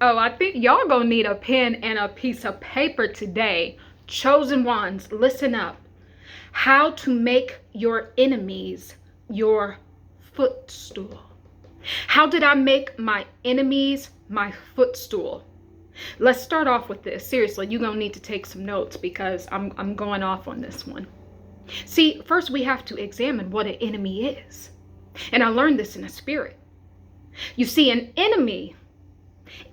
Oh, I think y'all gonna need a pen and a piece of paper today. Chosen ones, listen up. How to make your enemies your footstool. How did I make my enemies my footstool? Let's start off with this. Seriously, you're gonna need to take some notes because I'm going off on this one. See, first we have to examine what an enemy is. And I learned this in the spirit. You see, an enemy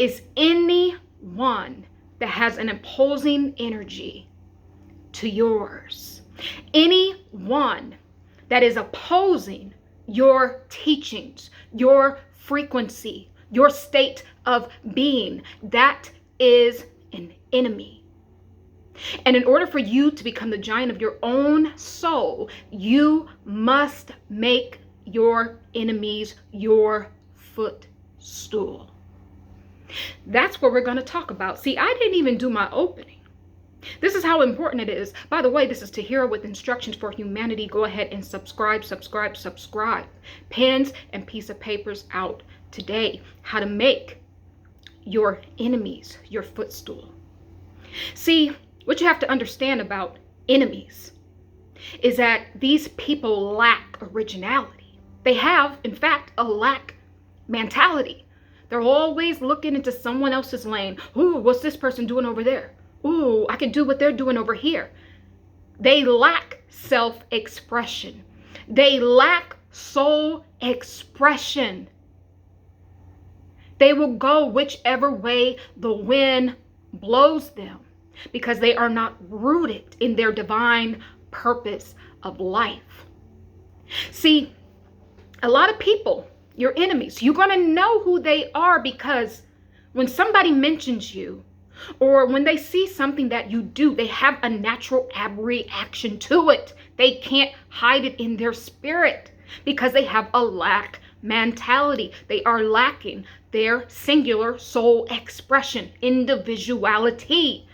is anyone that has an opposing energy to yours. Anyone that is opposing your teachings, your frequency, your state of being, that is an enemy. And in order for you to become the giant of your own soul, you must make your enemies your footstool. That's what we're going to talk about. See, I didn't even do my opening. This is how important it is. By the way, this is Tahirah with Instructions for Humanity. Go ahead and subscribe. Pens and piece of papers out today. How to make your enemies your footstool. See, what you have to understand about enemies is that these people lack originality. They have, in fact, a lack mentality. They're always looking into someone else's lane. Ooh, what's this person doing over there? Ooh, I can do what they're doing over here. They lack self-expression. They lack soul expression. They will go whichever way the wind blows them because they are not rooted in their divine purpose of life. See, a lot of people, your enemies, you're going to know who they are because when somebody mentions you or when they see something that you do, they have a natural reaction to it. They can't hide it in their spirit because they have a lack mentality. They are lacking their singular soul expression, individuality.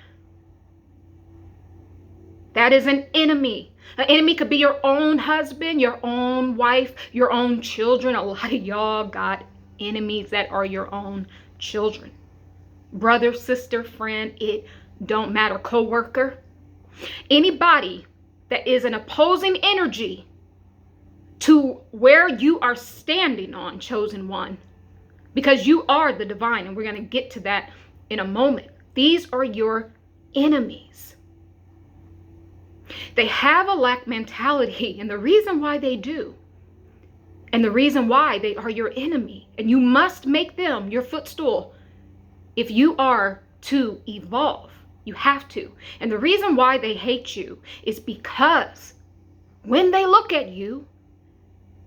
That is an enemy. An enemy could be your own husband, your own wife, your own children. A lot of y'all got enemies that are your own children. Brother, sister, friend, it don't matter. Co-worker. Anybody that is an opposing energy to where you are standing on, chosen one, because you are the divine, and we're going to get to that in a moment. These are your enemies. They have a lack mentality, and the reason why they do, and the reason why they are your enemy, and you must make them your footstool if you are to evolve. You have to. And the reason why they hate you is because when they look at you,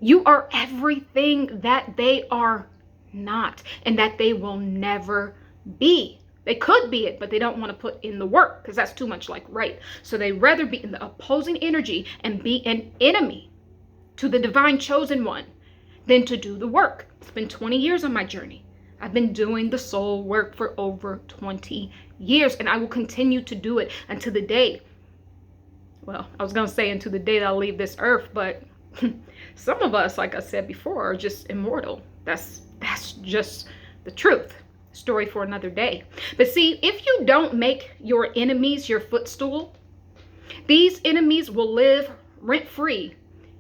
you are everything that they are not, and that they will never be. They could be it, but they don't want to put in the work because that's too much like right. So they rather be in the opposing energy and be an enemy to the divine chosen one than to do the work. It's been 20 years on my journey. I've been doing the soul work for over 20 years, and I will continue to do it until the day, well, I was going to say until the day that I'll leave this earth, but some of us, like I said before, are just immortal. That's just the truth. Story for another day. But see, if you don't make your enemies your footstool, these enemies will live rent-free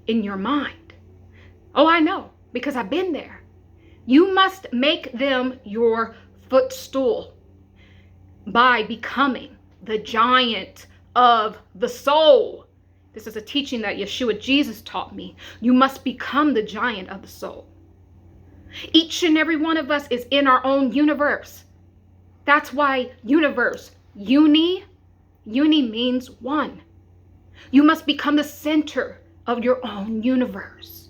in your mind. Oh, I know, because I've been there. You must make them your footstool by becoming the giant of the soul. This is a teaching that Yeshua Jesus taught me. You must become the giant of the soul. Each and every one of us is in our own universe. That's why universe, uni means one. You must become the center of your own universe.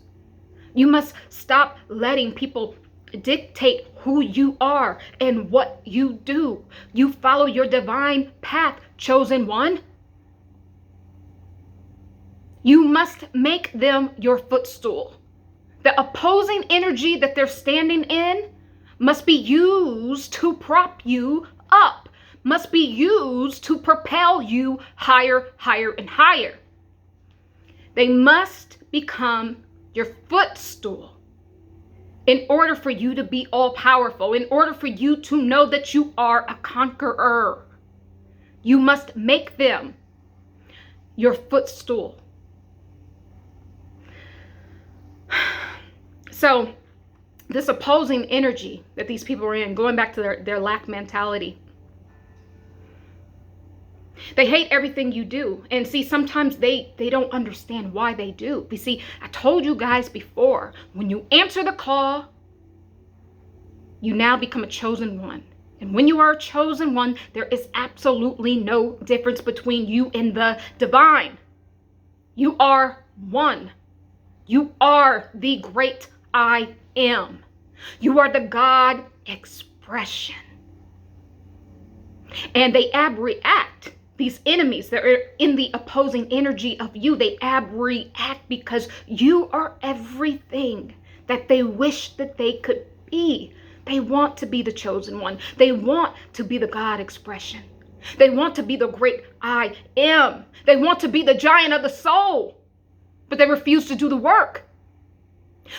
You must stop letting people dictate who you are and what you do. You follow your divine path, chosen one. You must make them your footstool. The opposing energy that they're standing in must be used to prop you up, must be used to propel you higher, higher, and higher. They must become your footstool. in order for you to be all powerful, in order for you to know that you are a conqueror, you must make them your footstool. So this opposing energy that these people are in, going back to their lack mentality, they hate everything you do. And see, sometimes they don't understand why they do. You see, I told you guys before, when you answer the call, you now become a chosen one. And when you are a chosen one, there is absolutely no difference between you and the divine. You are one. You are the great I am. You are the God expression. And they abreact. These enemies that are in the opposing energy of you, they abreact because you are everything that they wish that they could be. They want to be the chosen one. They want to be the God expression. They want to be the great I am. They want to be the giant of the soul, but they refuse to do the work.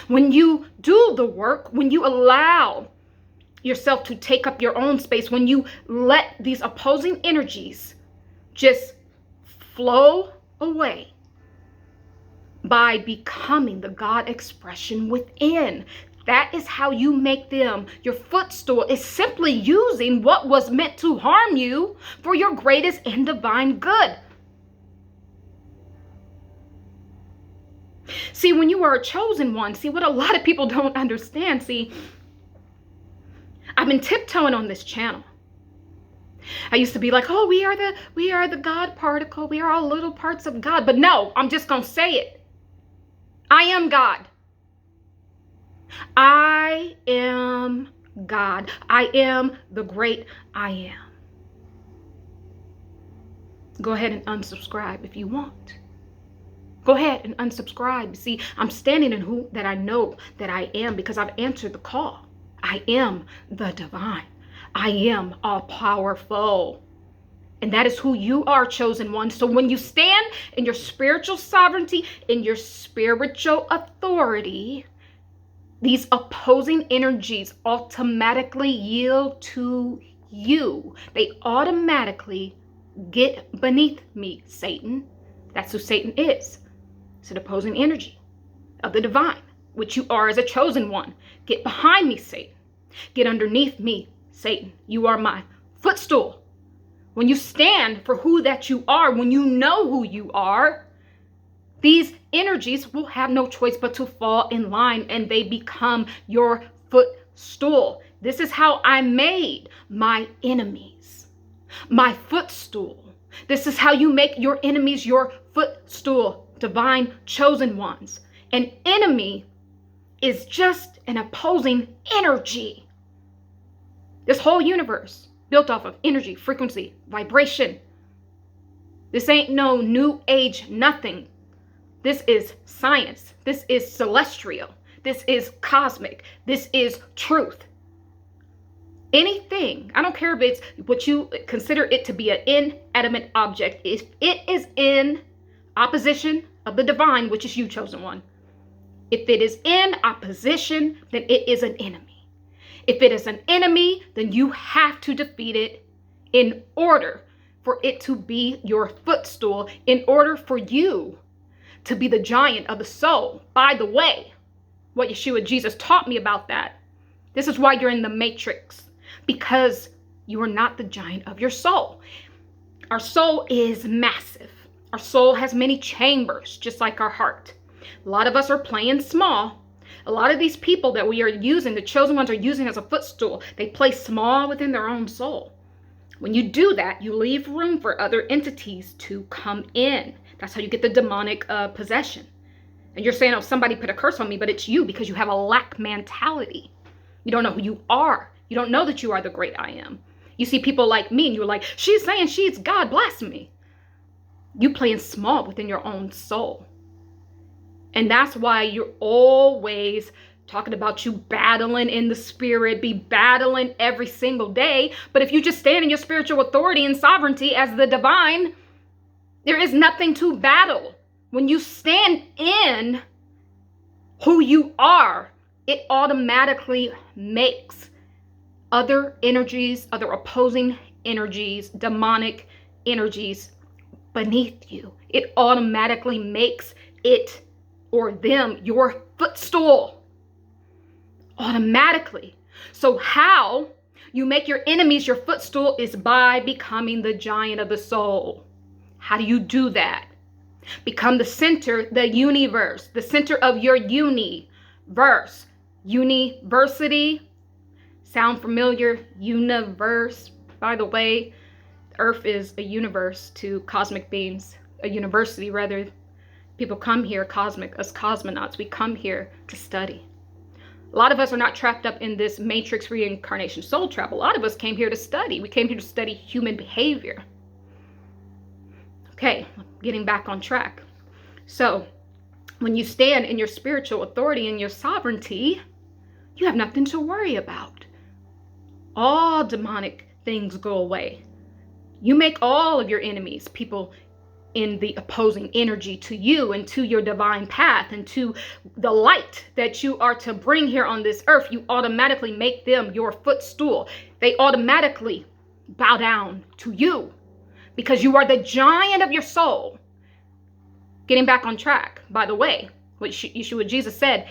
When you do the work, when you allow yourself to take up your own space, when you let these opposing energies just flow away by becoming the God expression within, that is how you make them your footstool. Is simply using what was meant to harm you for your greatest and divine good. See, when you are a chosen one, see what a lot of people don't understand. See, I've been tiptoeing on this channel. I used to be like, oh, we are the God particle. We are all little parts of God. But no, I'm just going to say it. I am God. I am God. I am the great I am. Go ahead and unsubscribe if you want. Go ahead and unsubscribe. See, I'm standing in who that I know that I am because I've answered the call. I am the divine. I am all powerful. And that is who you are, chosen one. So when you stand in your spiritual sovereignty, in your spiritual authority, these opposing energies automatically yield to you. They automatically get beneath me, Satan. That's who Satan is. It's an opposing energy of the divine, which you are as a chosen one. Get behind me, Satan. Get underneath me, Satan. You are my footstool. When you stand for who that you are, when you know who you are, these energies will have no choice but to fall in line and they become your footstool. This is how I made my enemies my footstool. This is how you make your enemies your footstool, divine chosen ones. An enemy is just an opposing energy. This whole universe built off of energy, frequency, vibration. This ain't no new age nothing. This is science. This is celestial. This is cosmic. This is truth. Anything, I don't care if it's what you consider it to be an inanimate object, if it is in opposition of the divine, which is you, chosen one. If it is in opposition, then it is an enemy. If it is an enemy, then you have to defeat it in order for it to be your footstool, in order for you to be the giant of the soul. By the way, what Yeshua Jesus taught me about that. This is why you're in the matrix, because you are not the giant of your soul. Our soul is massive. Our soul has many chambers, just like our heart. A lot of us are playing small. A lot of these people that we are using, the chosen ones are using as a footstool, they play small within their own soul. When you do that, you leave room for other entities to come in. That's how you get the demonic possession. And you're saying, oh, somebody put a curse on me, but it's you because you have a lack mentality. You don't know who you are. You don't know that you are the great I am. You see people like me and you're like, she's saying she's God, blasphemy. You playing small within your own soul. And that's why you're always talking about you battling in the spirit, be battling every single day. But if you just stand in your spiritual authority and sovereignty as the divine, there is nothing to battle. When you stand in who you are, it automatically makes other energies, other opposing energies, demonic energies beneath you. It automatically makes it or them your footstool. Automatically. So how you make your enemies your footstool is by becoming the giant of the soul. How do you do that? Become the center, the universe, the center of your universe. University. Sound familiar? U-NIVERSE. By the way, Earth is a universe to cosmic beings. A university, rather. People come here, us cosmonauts, we come here to study. A lot of us are not trapped up in this matrix reincarnation soul trap. A lot of us came here to study. We came here to study human behavior. Okay, getting back on track. So, when you stand in your spiritual authority and your sovereignty, you have nothing to worry about. All demonic things go away. You make all of your enemies people in the opposing energy to you and to your divine path and to the light that you are to bring here on this earth. You automatically make them your footstool. They automatically bow down to you because you are the giant of your soul. Getting back on track, by the way, what Jesus said,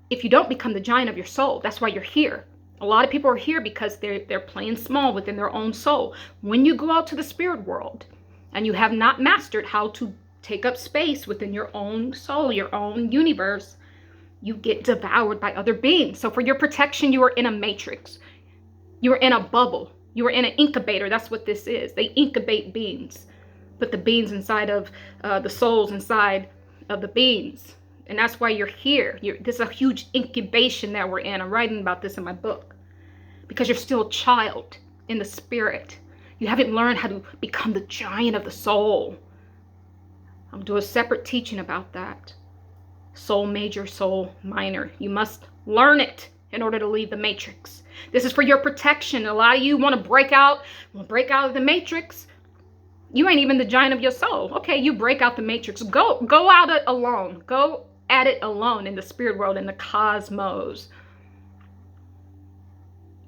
if you don't become the giant of your soul, that's why you're here. A lot of people are here because they're playing small within their own soul. When you go out to the spirit world and you have not mastered how to take up space within your own soul, your own universe, you get devoured by other beings. So for your protection, you are in a matrix. You are in a bubble. You are in an incubator. That's what this is. They incubate beings. Put the beings inside of the souls inside of the beings. And that's why you're here. This is a huge incubation that we're in. I'm writing about this in my book. Because you're still a child in the spirit. You haven't learned how to become the giant of the soul. I'll do a separate teaching about that. Soul major, soul minor. You must learn it in order to leave the matrix. This is for your protection. A lot of you want to break out of the matrix. You ain't even the giant of your soul. Okay, you break out the matrix. Go out it alone. Go at it alone in the spirit world, in the cosmos.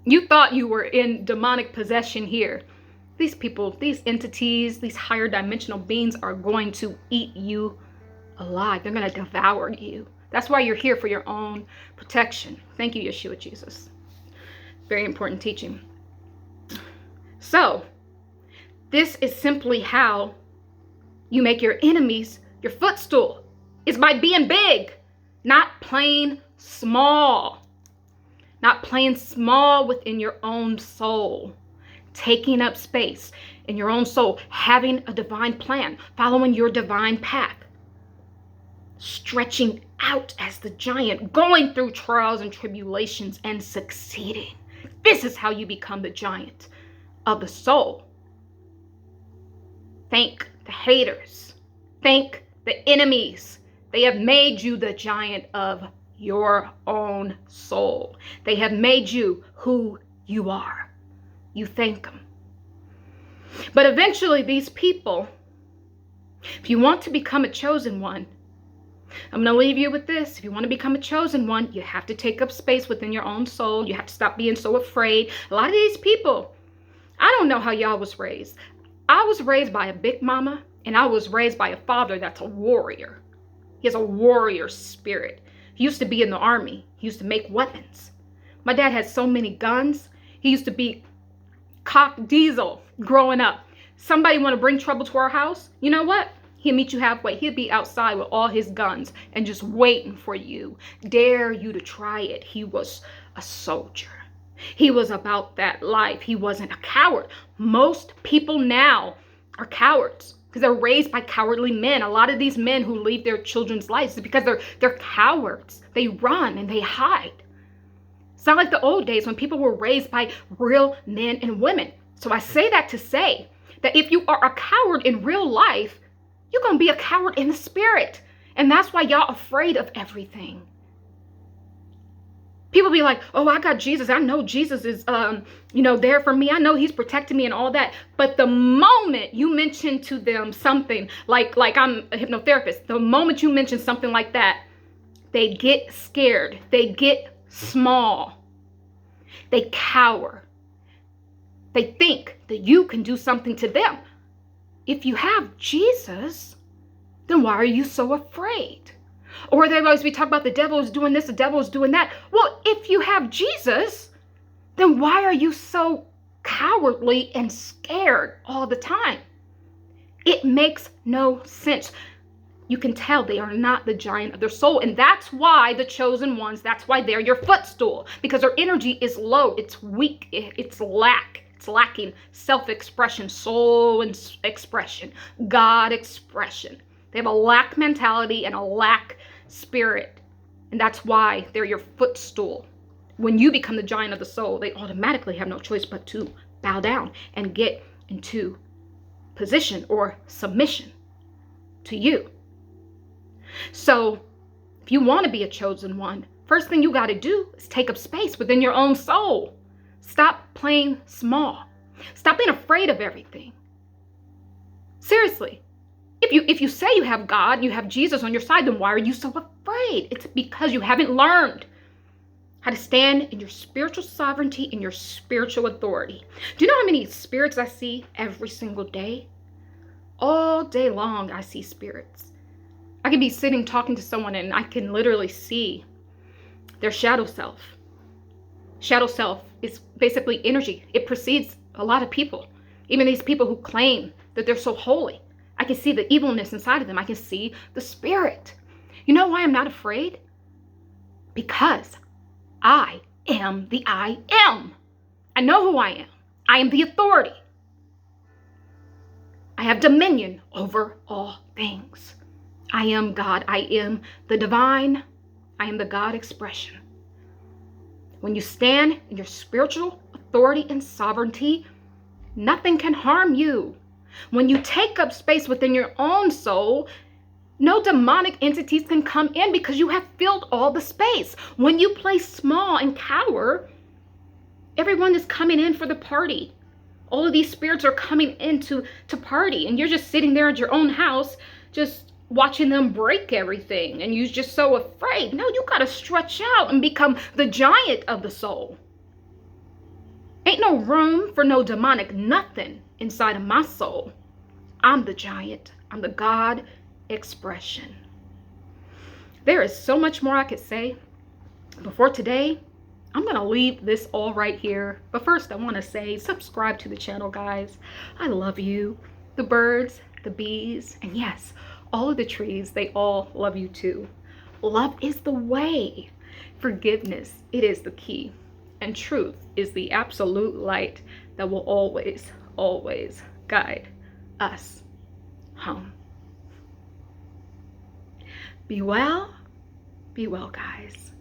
You thought you were in demonic possession here. These people, these entities, these higher dimensional beings are going to eat you alive. They're going to devour you. That's why you're here, for your own protection. Thank you, Yeshua Jesus. Very important teaching. So, this is simply how you make your enemies your footstool. It's by being big, not playing small. Not playing small within your own soul. Taking up space in your own soul. Having a divine plan. Following your divine path. Stretching out as the giant. Going through trials and tribulations and succeeding. This is how you become the giant of the soul. Thank the haters. Thank the enemies. They have made you the giant of your own soul. They have made you who you are. You thank them. But eventually these people, if you want to become a chosen one, I'm going to leave you with this. If you want to become a chosen one, you have to take up space within your own soul. You have to stop being so afraid. A lot of these people, I don't know how y'all was raised. I was raised by a big mama, and I was raised by a father that's a warrior. He has a warrior spirit. He used to be in the army. He used to make weapons. My dad had so many guns. He used to be cock diesel growing up. Somebody want to bring trouble to our house? You know what? He'll meet you halfway. He'll be outside with all his guns and just waiting for you. Dare you to try it. He was a soldier. He was about that life. He wasn't a coward. Most people now are cowards because they're raised by cowardly men. A lot of these men who leave their children's lives is because they're cowards. They run and they hide. It's not like the old days when people were raised by real men and women. So I say that to say that if you are a coward in real life, you're going to be a coward in the spirit. And that's why y'all afraid of everything. People be like, oh, I got Jesus. I know Jesus is, there for me. I know he's protecting me and all that. But the moment you mention to them something like I'm a hypnotherapist, the moment you mention something like that, they get scared. They get small. They cower. They think that you can do something to them. If you have Jesus, then why are you so afraid? Or they always be talking about the devil is doing this, the devil is doing that. Well, if you have Jesus, then why are you so cowardly and scared all the time? It makes no sense. You can tell they are not the giant of their soul. And that's why the chosen ones, that's why they're your footstool. Because their energy is low, it's weak, it's lacking self-expression, soul and expression, God expression. They have a lack mentality and a lack spirit. And that's why they're your footstool. When you become the giant of the soul, they automatically have no choice but to bow down and get into position or submission to you. So if you want to be a chosen one, first thing you got to do is take up space within your own soul. Stop playing small. Stop being afraid of everything. Seriously. If you say you have God, you have Jesus on your side, then why are you so afraid? It's because you haven't learned how to stand in your spiritual sovereignty and your spiritual authority. Do you know how many spirits I see every single day? All day long, I see spirits. I could be sitting talking to someone and I can literally see their shadow self. Shadow self is basically energy. It precedes a lot of people. Even these people who claim that they're so holy. I can see the evilness inside of them. I can see the spirit. You know why I'm not afraid? Because I am the I am. I know who I am. I am the authority. I have dominion over all things. I am God. I am the divine. I am the God expression. When you stand in your spiritual authority and sovereignty, nothing can harm you. When you take up space within your own soul, no demonic entities can come in because you have filled all the space. When you play small and cower, everyone is coming in for the party. All of these spirits are coming in to party, and you're just sitting there at your own house, just watching them break everything, and you're just so afraid. No, you got to stretch out and become the giant of the soul. Ain't no room for no demonic nothing inside of my soul. I'm the giant. I'm the God expression. There is so much more I could say. Before today, I'm going to leave this all right here. But first, I want to say subscribe to the channel, guys. I love you. The birds, the bees, and yes, all of the trees, they all love you too. Love is the way. Forgiveness, it is the key. And truth is the absolute light that will always, always guide us home. Be well, guys.